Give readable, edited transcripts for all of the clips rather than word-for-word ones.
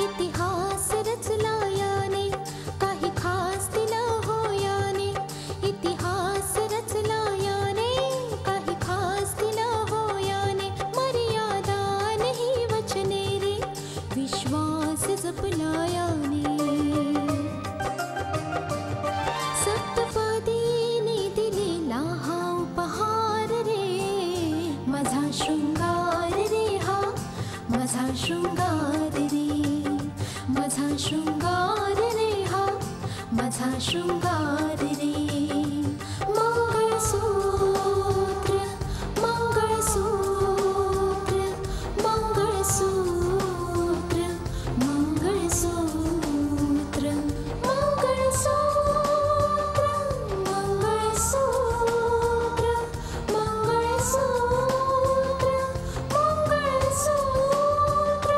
इतिहास रचला याने, काही खास दिलं हो याने. इतिहास रचला याने, काही खास दिलं हो याने. मर्यादा नहीं वचने रे, विश्वास जपला याने. सप्तपदीने दिलेला हा उपहार रे, माझा शृंगार रे हा, माझा शृंगार रे. माझा शृंगार रे हा, माझा शृंगार रे. मंगळसूत्र, मंगळसूत्र, मंगळसूत्र, मंगळसूत्र, मंगळसूत्र, मंगळसूत्र, मंगळसूत्र, मंगळसूत्र.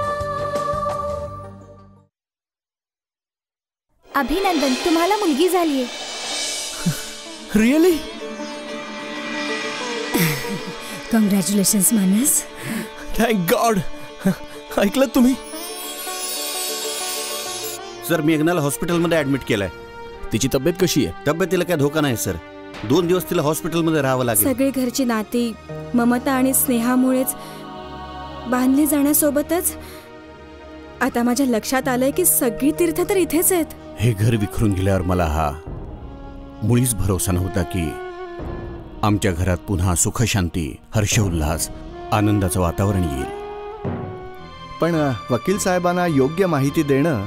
अभिनंदन, तुम्हाला मुलगी झालीये. रिअली? कॉंग्रॅच्युलेशन्स मानस. Thank God. ऐकलं तुम्ही? सर, मेघनाला हॉस्पिटलमध्ये ऍडमिट केलंय. तिची तब्येत कशी आहे? तब्येतीला काय धोका नाही सर. 2 दिवस तिला हॉस्पिटलमध्ये राहावं लागेल. सगळी घरची नाती ममता आणि स्नेहामुळेच बांधली जाण्यासोबतच आता माझ्या लक्षात आलंय की सगळी तीर्थ तर इथेच आहेत. हे घर विखरून गेल्यावर मला हा मुळीच भरोसा नव्हता की आमच्या घरात पुन्हा सुख, शांती, हर्षोल्लास, आनंदाचं वातावरण येईल. पण वकील साहेबांना योग्य माहिती देणं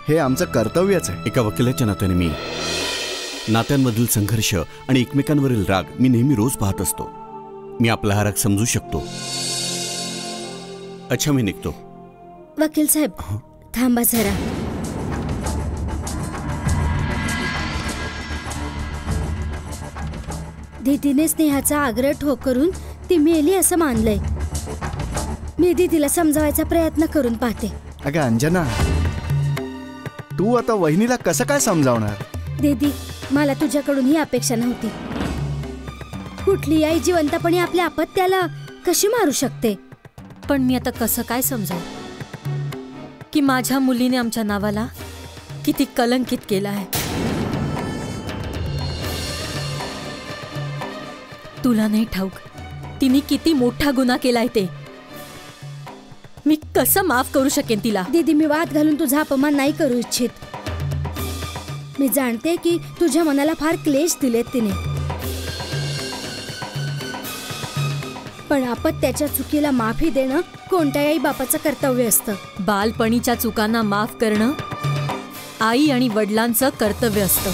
हे आमचं कर्तव्यच आहे. एका वकिलाच्या नात्याने मी नात्यांमधील संघर्ष आणि एकमेकांवरील राग मी नेहमी रोज पाहत असतो. मी आपला हा राग समजू शकतो. अच्छा, मी निघतो. वकील साहेब, थांबा जरा. दीदीने स्नेहाचा आग्रह ठोकरून ती मेली असं मानलंय. मी दीदीला समजावायचा प्रयत्न करून पाहते. अगं अंजना, तू आता वहिनीला कसं काय समजावणार? दीदी, मला तुझ्याकडून ही अपेक्षा नव्हती. कुठली आई जिवंतपणे आपल्या अपत्याला कशी मारू शकते? पण मी आता कसं काय समजावं की माझ्या मुलीने आमच्या नावाला किती कलंकित केलं आहे. तुला नाही ठाऊक तिने किती मोठा गुन्हा केलाय ते. मी कसं माफ करू शकेन तिला? दीदी, मी वाद घालून तुझा अपमान नाही करू इच्छित. मी जाणते की तुझ्या मनाला फार क्लेश दिलेत तिने, पण अपत्याच्या चुकीला माफी देणं कोणत्याही आई बापाचं कर्तव्य असतं. बालपणीच्या चुकांना माफ करणं आई आणि वडिलांचं कर्तव्य असतं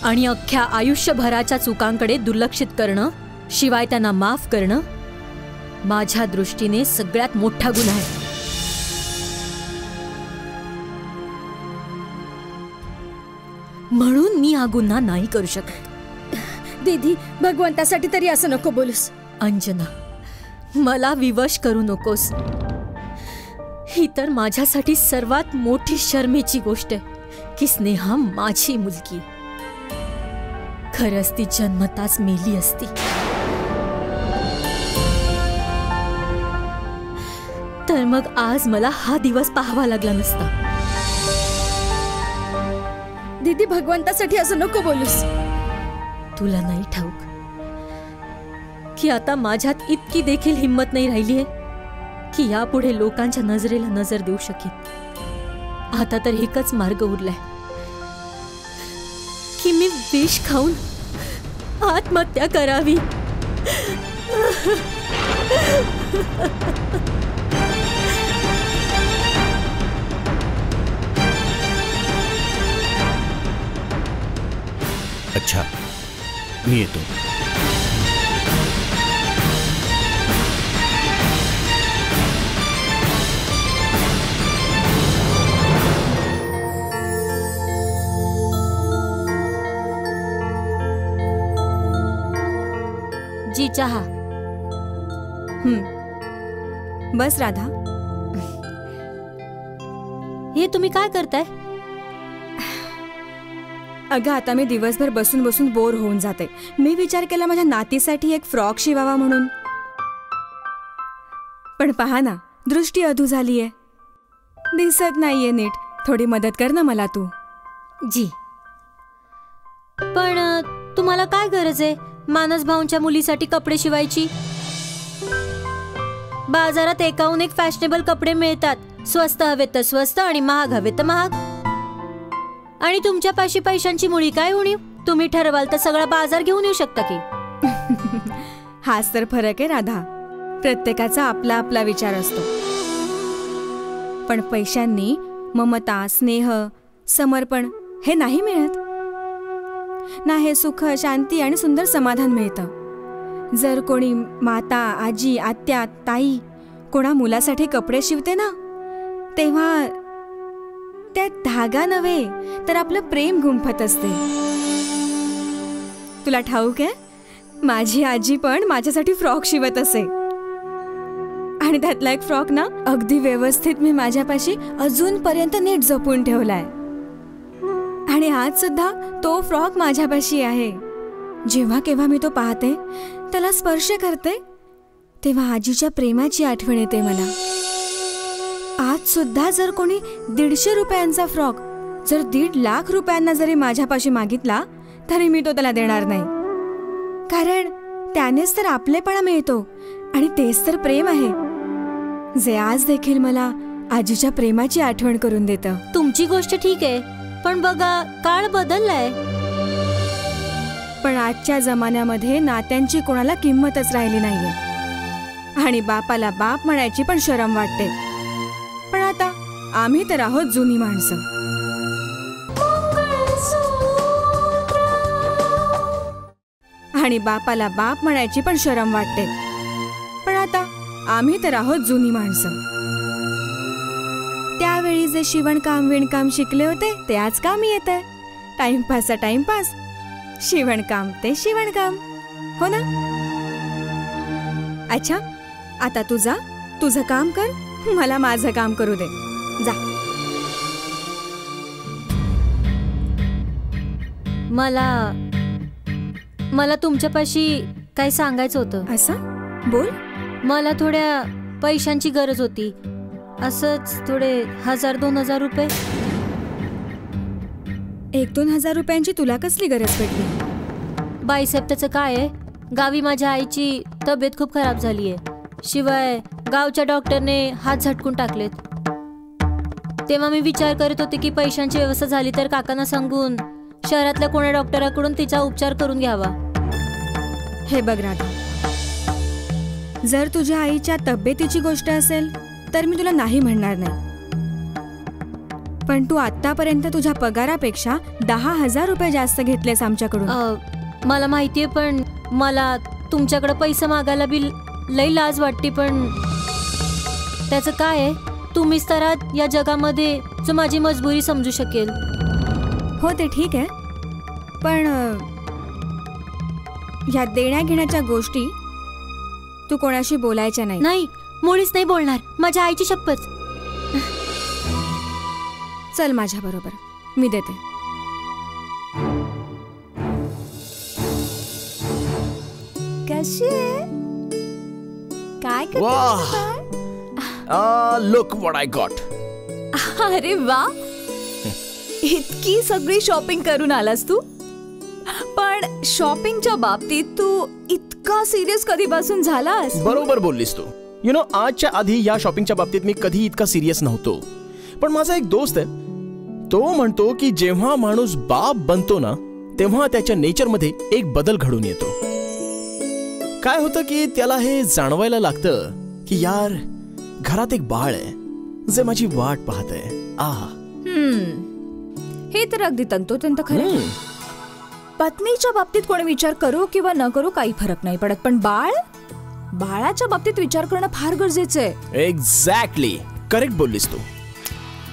आणि अख्ख्या आयुष्यभराच्या चुकांकडे दुर्लक्षित करणं, शिवाय त्यांना माफ करणं माझ्या दृष्टीने सगळ्यात मोठा गुन्हा आहे. म्हणून मी हा गुन्हा नाही करू शकत. दीदी, भगवंतासाठी तरी असं नको बोलूस. अंजना, मला विवश करू नकोस. ही तर माझ्यासाठी सर्वात मोठी शर्मेची गोष्ट आहे की स्नेहा माझी मुलगी. खरंच ती जन्मताच मेली असती तर मग आज मला हा दिवस पाहावा लागला नसता. दीदी, भगवंतासाठी असं नको बोलूस. तुला नाही ठाऊक की आता माझ्यात इतकी देखील हिम्मत नाही राहिलीये की यापुढे लोकांच्या नजरेला नजर देऊ शकेन. आता तर एकच मार्ग उरलाय की मी विष खाऊन आत्महत्या करावी. अच्छा, मी येतो. जी, चहा. बस राधा. हे तुम्ही काय करताय? अगं आता मी दिवसभर बसून बसून बोर होऊन जाते. मी विचार केला माझ्या नातीसाठी एक फ्रॉक शिवावा म्हणून. पण पहा ना, दृष्टी अधू झालीये, दिसत नाहीये नीट. थोडी मदत कर ना मला तू. जी. पण तुम्हाला काय गरज आहे मानस भाऊंच्या मुलीसाठी कपडे शिवायची? बाजारात एकाहून एक फॅशनेबल कपडे मिळतात. स्वस्त हवे तर स्वस्त आणि महाग हवे तर महाग. आणि तुमच्यापाशी पैशांची मुळी काय उणीव? तुम्ही ठरवाल तर सगळा बाजार घेऊन येऊ शकता की. हाच तर फरक आहे राधा. प्रत्येकाचा आपला आपला विचार असतो. पण पैशांनी ममता, स्नेह, समर्पण हे नाही मिळत ना. हे सुख, शांती आणि सुंदर समाधान मिळतं. जर कोणी माता, आजी, आत्या, ताई कोणा मुलासाठी कपडे शिवते ना, तेव्हा त्यात धागा नव्हे तर आपलं प्रेम गुंफत असते. तुला ठाऊक आहे, माझी आजी पण माझ्यासाठी फ्रॉक शिवत असे. आणि त्यातला एक फ्रॉक ना अगदी व्यवस्थित मी माझ्यापाशी अजूनपर्यंत नीट जपून ठेवलाय. आणि आज सुद्धा तो फ्रॉक माझ्यापाशी आहे. जेव्हा केव्हा मी तो पाहते, त्याला स्पर्श करते, तेव्हा आजीच्या प्रेमाची आठवण येते मला. आज सुद्धा जर कोणी 150 रुपयांचा फ्रॉक जर 1.5 लाख रुपयांना जरी माझ्यापाशी मागितला तरी मी तो त्याला देणार नाही. कारण त्यानेच तर आपलेपणा मिळतो आणि तेच तर प्रेम आहे, जे आज देखील मला आजीच्या प्रेमाची आठवण करून देतं. तुमची गोष्ट ठीक आहे, पण बघा काळ बदललाय. पण आजच्या जमान्यामध्ये नात्यांची कोणाला किंमतच राहिली नाहीये. आणि बापाला बाप म्हणायची पण शरम वाटते. पण आता आम्ही तर आहोत जुनी माणसं. आणि बापाला बाप म्हणायची पण शरम वाटते. पण आता आम्ही तर आहोत जुनी माणसं. त्यावेळी जे शिवणकाम विणकाम शिकले होते ते आज कामी येतंय. टाइमपासचा टाइमपास, शिवणकाम ते शिवणकाम, हो ना. अच्छा, आता तू जा, तुझं काम कर, मला माझं काम करू दे. जा. मला तुमच्यापाशी काही सांगायचं होतं. असं बोल. मला थोड्या पैशांची गरज होती. असंच थोडे 1000-2000 रुपये. 1-2 हजार रुपयांची तुला कसली गरज पडली? बाईसाहेब, त्याचं काय आहे, गावी माझ्या आईची तब्येत खूप खराब झाली आहे. शिवाय गावच्या डॉक्टरने हात झटकून टाकलेत. तेव्हा मी विचार करत होते की पैशांची व्यवस्था झाली तर काकांना सांगून शहरातल्या कोणा डॉक्टराकडून तिचा उपचार करून घ्यावा. हे बघ राधा, जर तुझ्या आईच्या तब्येतीची गोष्ट असेल तर मी तुला नाही म्हणणार नाही. पण तू आतापर्यंत तुझ्या पगारापेक्षा 10,000 रुपये जास्त घेतलेस आमच्याकडून. मला माहितीये, पण मला तुमच्याकडे पैसे मागायला बी लई लाज वाटते. पण त्याचं काय आहे, तुम्हीच तर आहात या जगामध्ये जो माझी मजबुरी समजू शकेल. हो ते ठीक आहे, पण ह्या देण्या घेण्याच्या गोष्टी तू कोणाशी बोलायच्या नाही. नाही, मुळीच नाही बोलणार, माझ्या आईची शपथ. चल माझ्या बरोबर, मी देते. कशी काय लुक व्हॉट आय गॉट. अरे वा, इतकी सगळी शॉपिंग करून आलास तू. पण शॉपिंगच्या बाबतीत तू इतका सिरियस कधीपासून झालास? बरोबर बोललीस तू. यु नो, आजच्या आधी या शॉपिंगच्या बाबतीत मी कधी इतका सिरियस नव्हतो. पण माझा एक दोस्त आहे, तो म्हणतो की जेव्हा माणूस बाप बनतो ना, तेव्हा त्याच्या नेचरमध्ये एक बदल घडून येतो. काय होतं की त्याला हे जाणवायला लागतं की यार, घरात एक बाळ आहे जे माझी वाट पाहतंय. हे तर अगदी तंतोतंत खरं. पत्नीच्या बाबतीत कोणी विचार करू किंवा न करू काही फरक नाही पडत, पण बाळाच्या बाबतीत विचार करणं फार गरजेचं आहे. एक्झॅक्टली, करेक्ट बोललीस तू.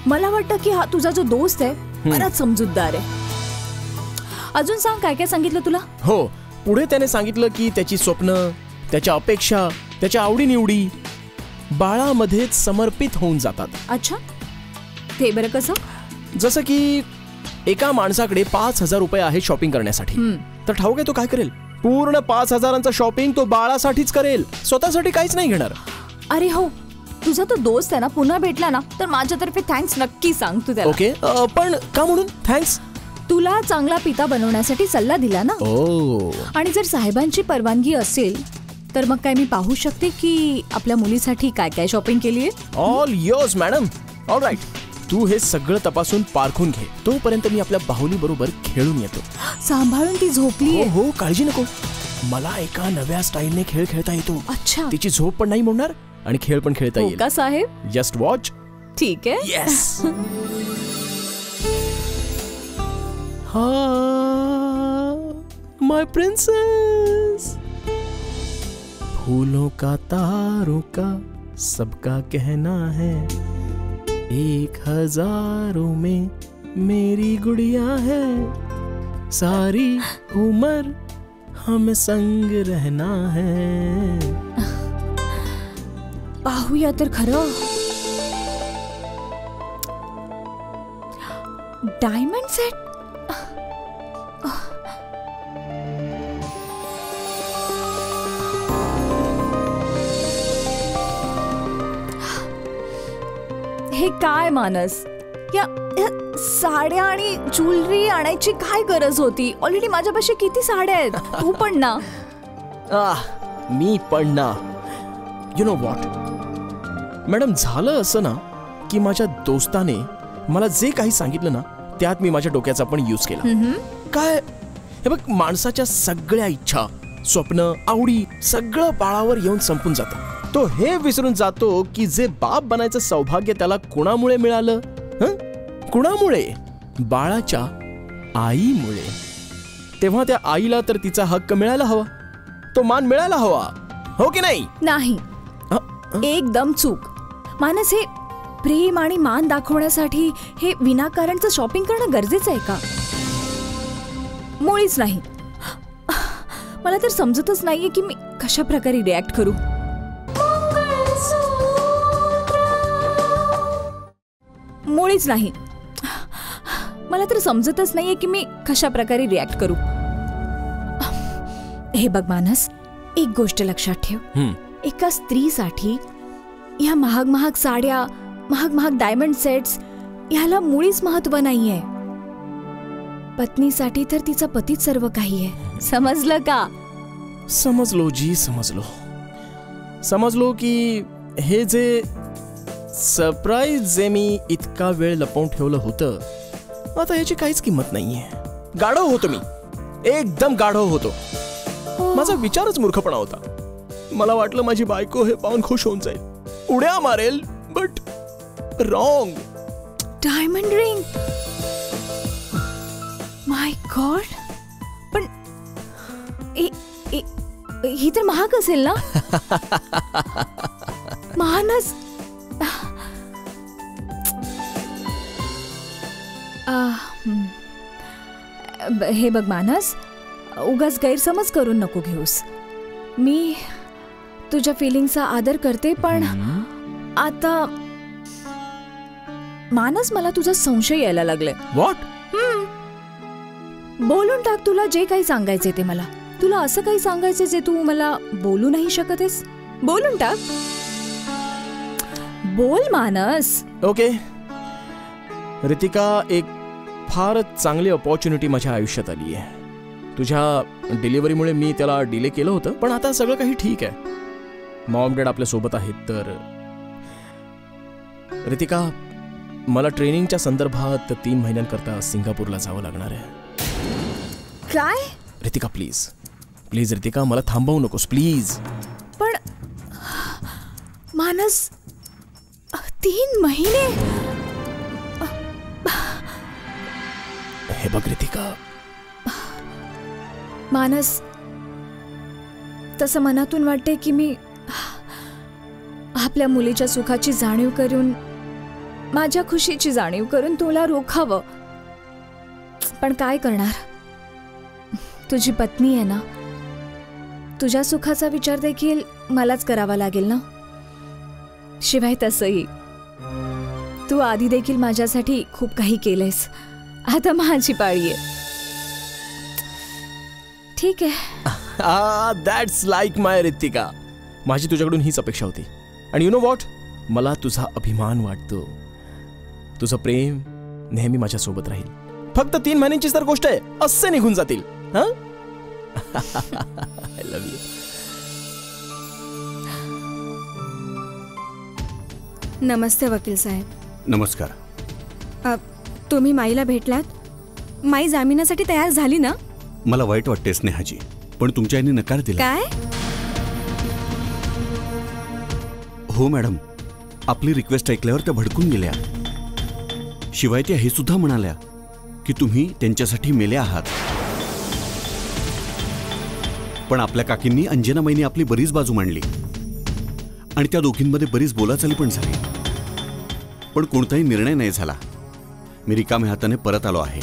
मला वाटतं की हा तुझा जो दोस्त आहे बराच समजूतदार आहे. अजून सांग, काय काय सांगितलं तुला? हो, पुढे त्याने सांगितलं की त्याची स्वप्न, त्याच्या अपेक्षा, त्याच्या आवडीनिवडी बाळामध्येच समर्पित होऊन जातात. अच्छा, ते बरं कसं? जसं की एका माणसाकडे 5,000 रुपये आहे शॉपिंग करण्यासाठी, तर ठाऊक आहे तो काय करेल? पूर्ण 5,000चा शॉपिंग तो बाळासाठीच करेल, स्वतःसाठी काहीच नाही घेणार. अरे हो, तुझा तो दोस्त आहे ना, पुन्हा भेटला ना तर माझ्यातर्फे थँक्स नक्की सांग तू त्याला. ओके, पण का म्हणून थँक्स? तुला चांगला पिता बनवण्यासाठी सल्ला दिला ना. आणि जर साहेबांची परवानगी असेल तर मग काय मी पाहू शकते की आपल्या मुलीसाठी काय काय शॉपिंग केली आहे? All yours madam. All right, तू हे सगळं तपासून पारखून घे, तोपर्यंत मी आपल्या बाहुली बरोबर खेळून येतो. सांभाळून ती झोपली. हो, काळजी नको. मला एका नव्या स्टाईलने खेळ खेळता येतो. अच्छा, तिची झोप पण नाही मोडणार आणि खेळ पण खेळता हो येईल. का साहेब? Just watch. ठीक आहे. येस. हा, माय प्रिंसेस. फूलों का तारों का सबका कहना है, 1,000 में मेरी गुड़िया है, सारी उम्र हम संग रहना है. पाहूया तर खरं. Diamond set. हे काय मानस, या साड्या आणि ज्वेलरी आणायची काय गरज होती? ऑलरेडी माझ्यापाशी किती साड्या आहेत. तू पण ना. मी पण ना. यु नो वॉट मॅडम, झालं असं ना की माझ्या दोस्ताने मला जे काही सांगितलं ना त्यात मी माझ्या डोक्याचा पण यूज केला. काय हे बघ, माणसाच्या सगळ्या इच्छा, स्वप्न, आवडी सगळं बाळावर येऊन संपून जातं. तो हे विसरून जातो की जे बाप बनायचं सौभाग्य त्याला कुणामुळे मिळालं? कुणामुळे? बाळाच्या आईमुळे. तेव्हा त्या आईला तर तिचा हक्क मिळायला हवा, तो मान मिळायला हवा, हो की नाही? नाही, एकदम चूक. मानस, हे प्रेम आणि मान दाखवण्यासाठी हे विनाकारणचं शॉपिंग करणं गरजेचं आहे का? मुळीच नाही. मला तर समजतच नाहीये की मी कशा प्रकारे रिॲक्ट करू. मुळीच नाही. मला तर समजतच नाहीये की मी कशा प्रकारे रिॲक्ट करू. हे बघ मानस, एक गोष्ट लक्षात ठेव. एका स्त्रीसाठी या महाग महाग साड्या, महाग महाग डायमंड सेट्स याला मुळीच महत्व नाहीये. पत्नीसाठी तर तिचा पतीच सर्व काही आहे. समजलं का? समजलो जी, समजलो की हे जे सरप्राईज जे मी इतका वेळ लपवून ठेवलं होतं, आता याची काहीच किंमत नाहीये. गाढव होतो मी, एकदम गाढव होतो. माझा विचारच मूर्खपणा होता. मला वाटलं माझी बायको हे पाहून खुश होऊन जाईल, उड्या मारेल, but wrong. Diamond ring. My God. पण ही तर महाग असेल ना? मानस, हे बघ मानस, उगाच गैरसमज करून नको घेऊस. मी तुझ्या फिलिंगचा आदर करते, पण आता मानस मला तुझा संशय यायला लागलाय. व्हॉट? बोलून टाक तुला जे काही सांगायचंय ते. मला तुला असं काही सांगायचं जे तू मला बोलू नाही शकत आहेस? बोलून टाक. बोल मानस. ओके रितिका, एक फारच चांगली अपॉर्च्युनिटी माझ्या आयुष्यात आली आहे. तुझ्या डिलिव्हरीमुळे मी त्याला डिले केलं होतं, पण आता सगळं काही ठीक आहे. मॉम डॅड आपल्या सोबत आहेत. तर रितिका, मला ट्रेनिंगच्या संदर्भात 3 महिन्यांकरता सिंगापूरला जावं लागणार आहे. काय? रितिका प्लीज, प्लीज रितिका, मला थांबवू नकोस प्लीज. पण मानस, 3 महिने? हे बघ रितिका. मानस, तसं मनातून वाटते की मी आपल्या मुलीच्या सुखाची जाणीव करून, माझ्या खुशीची जाणीव करून तुला रोखावं, पण काय करणार? तुझी पत्नी आहे ना, तुझ्या सुखाचा विचार देखील मलाच करावा लागेल ना. शिवाय तसंही तू आधी देखील माझ्यासाठी खूप काही केलंयस. आता माझी पाळी आहे. ठीक आहे. दॅट्स लाईक माय रितिका. माझी तुझ्याकडून हीच अपेक्षा होती. आणि यु नो वॉट, मला तुझा अभिमान वाटतो. तुझं प्रेम नेहमी माझ्या सोबत राहील. फक्त 3 महिन्यांचीच तर गोष्ट आहे, असे निघून जातील. हा आय लव्ह यू. नमस्ते वकील साहेब. नमस्कार. तुम्ही माईला भेटलात? माई जामिनासाठी तयार झाली ना? मला वाईट वाटते स्नेहाजी, पण तुमच्या आईने नकार दिला. काय? हो मॅडम, आपली रिक्वेस्ट ऐकल्यावर त्या भडकून गेल्या. शिवाय त्या हे सुद्धा म्हणाल्या की तुम्ही त्यांच्यासाठी मेले आहात. पण आपल्या काकींनी अंजनाबाईंनी आपली बरीच बाजू मांडली आणि त्या दोघींमध्ये बरीच बोलाचाली पण झाली, पण कोणताही निर्णय नाही झाला. मी रिकाम्या हाताने परत आलो आहे.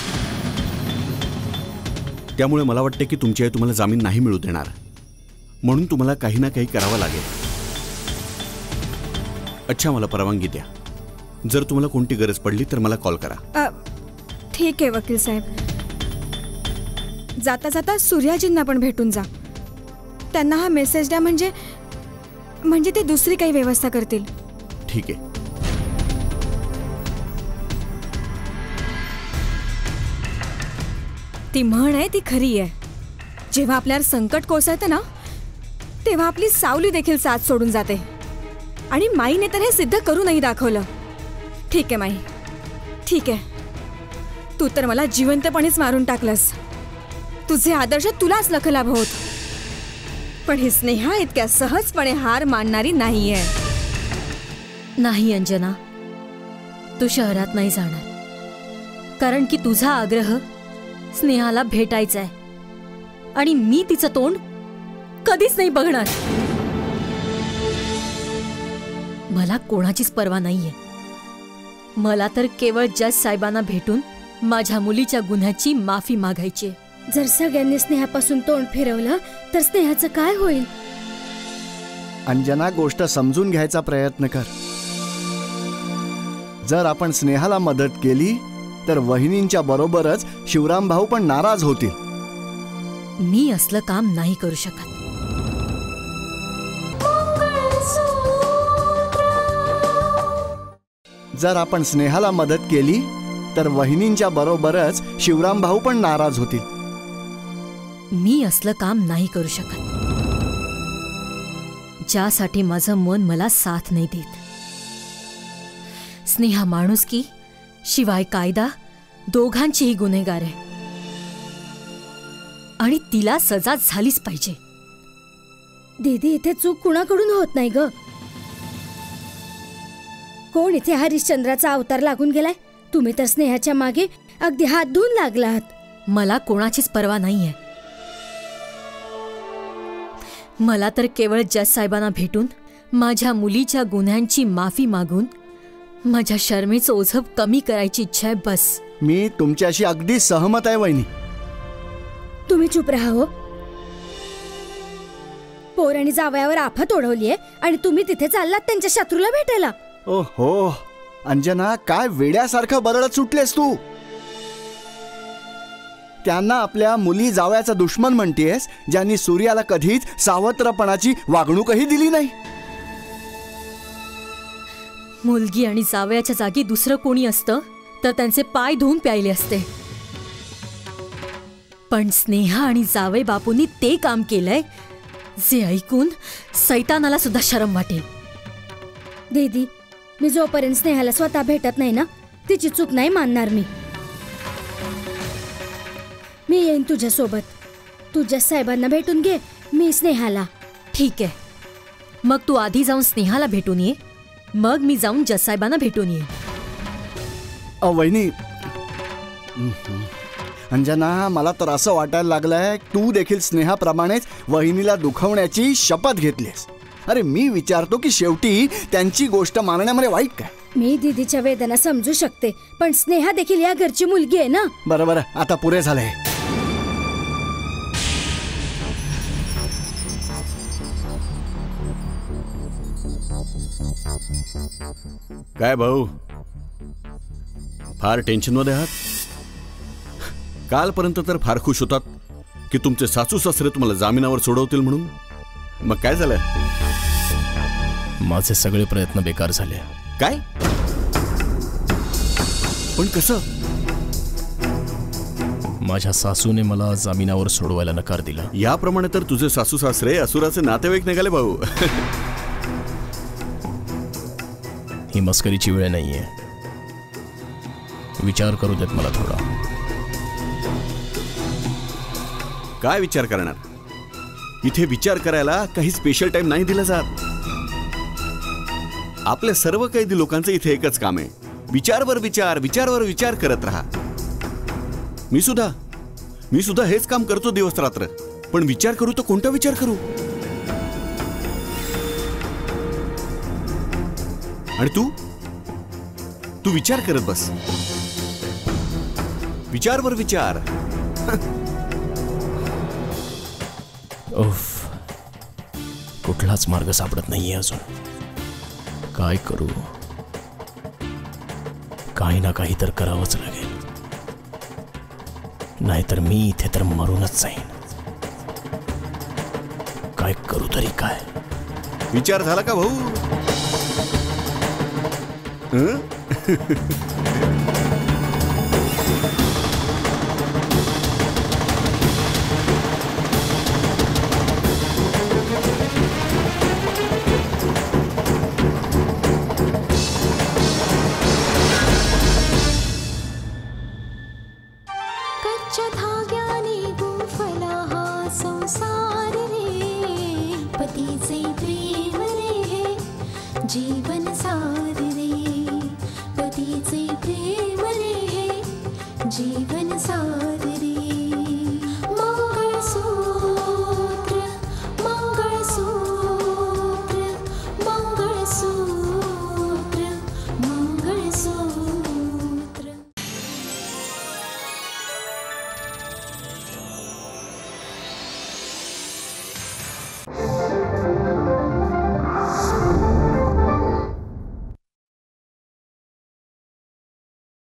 त्यामुळे मला वाटते की तुमची आई तुम्हाला जामीन नाही मिळू देणार, म्हणून तुम्हाला काही ना काही करावं लागेल. अच्छा, मला परवानगी द्या. जर तुम्हाला कोणती गरज पडली तर मला कॉल करा. ठीक आहे वकील साहेब. जाता जाता सूर्याजींना पण भेटून जा. त्यांना हा मेसेज द्या, म्हणजे ते दुसरी काही व्यवस्था करतील. ठीक आहे. ती म्हण आहे ती खरी आहे. जेव्हा आपल्यावर संकट कोसळतं ना, तेव्हा आपली सावली देखील साथ सोडून जाते. आणि माईने तर हे सिद्ध करूनही दाखवलं. ठीक आहे माई, ठीक आहे. तू तर मला जिवंतपणेच मारून टाकलंस. तुझे आदर्श तुलाच लखलाभ होत. पण ही स्नेहा इतक्या सहजपणे हार मानणारी नाहीये. नाही अंजना, तू शहरात नाही जाणार, कारण की तुझा आग्रह स्नेहाला भेटायचा आहे आणि मी तिचं तोंड कधीच नाही बघणार. मला कोणाचीच पर्वा नाहीये. मला तर केवळ जज साहेबांना भेटून माझ्या मुलीच्या गुन्ह्याची माफी मागायची. जर सगळ्यांनी स्नेहापासून तोंड फिरवलं तर स्नेहाचं काय होईल? अंजना, गोष्ट समजून घ्यायचा प्रयत्न कर. जर आपण स्नेहाला मदत केली तर वहिनींच्या बरोबरच शिवराम भाऊ पण नाराज होतील. मी असलं काम नाही करू शकत. जर आपण स्नेहाला मदत केली तर वहिनींच्या बरोबरच शिवराम भाऊ पण नाराज होतील. मी असलं काम नाही करू शकत, ज्यासाठी माझं मन मला साथ नाही देत. स्नेहा माणुसकी शिवाय कायदा दोघांचीही गुन्हेगार आहे आणि तिला सजा झालीच पाहिजे. दीदी, इथे चूक कुणाकडून होत नाही ग. कोण इथे हरिश्चंद्राचा अवतार लागून गेलाय? तुम्ही तर स्नेहाच्या मागे अगदी हात धुवून लागलात. मला कोणाचीच पर्वा नाहीये. मला तर केवळ जज साहेबांना भेटून माझ्या मुलीच्या गुन्ह्यांची माफी मागून माझ्या शर्मेचं ओझं कमी करायची इच्छा आहे, बस. मी तुमच्याशी अगदी सहमत आहे वहिनी. तुम्ही चुप राहा हो. पोरांनी जावयावर आफत ओढवलीये आणि तुम्ही तिथे चाललात त्यांच्या शत्रूला भेटायला. ओहो अंजना, काय वेड्यासारखं बरळत सुटलेस तू. त्यांना आपल्या मुली जावयाचा दुश्मन म्हणतेस, ज्यांनी सूर्याला कधीच सावत्रपणाची वागणूकही दिली नाही. मुलगी आणि जावयाच्या जागी दुसरं कोणी असतं तर त्यांचे पाय धुवून प्यायले असते. पण स्नेहा आणि जावई बापूंनी ते काम केलंय जे ऐकून सैतानाला सुद्धा शरम वाटेल. दीदी, मी जोपर्यंत स्नेहाला स्वतः भेटत नाही ना, तिची चूक नाही मानणार मी. मी येईन तुझ्यासोबत. तू जज साहेबांना भेटून घे, मी स्नेहाला. ठीक आहे, मग तू आधी जाऊन स्नेहाला भेटून ये, मग मी जाऊन जज साहेबांना भेटून ये. वहिनी, अंजना, मला तर असं वाटायला लागलंय तू देखील स्नेहाप्रमाणेच वहिनीला दुखवण्याची शपथ घेतलीस. अरे मी विचारतो की शेवटी त्यांची गोष्ट मानण्यामध्ये वाईट काय? मी दीदीच्या वेदना समजू शकते, पण स्नेहा देखील या घरची मुलगी आहे ना. बरं, आता पुरे झालंय. काय भाऊ, फार टेन्शनमध्ये आहात? कालपर्यंत तर फार खुश होतात की तुमचे सासू सासरे तुम्हाला जामिनावर सोडवतील म्हणून. मग काय झालं? माझे सगळे प्रयत्न बेकार झाले. काय? पण कसं? माझ्या सासूने मला जामिनावर सोडवायला नकार दिला. याप्रमाणे तर तुझे सासू सासरे असुराचे नातेवाईक निघाले भाऊ. ही मस्करीची वेळ नाहीये. विचार करू देत मला थोडा. काय विचार करणार? इथे विचार करायला काही स्पेशल टाइम नाही दिला जात. आपल्या सर्व कैदी लोकांचं इथे एकच काम आहे, विचारवर विचार, विचारवर विचार करत राहा. मी सुद्धा हेच काम करतो दिवस रात्र. पण विचार करू तर कोणता विचार करू? आणि तू विचार करत बस. विचारवर विचार. उफ, कुठलाच मार्ग सापडत नाहीये अजून. काय करू? काही ना काही तर करावंच लागेल, नाहीतर मी इथे तर मरूनच जाईन. काय करू तरी काय? विचार झाला का भाऊ? कच्च्या धाग्याने गुंफला हा संसार रे, पतीचे प्रेम रे हे, जी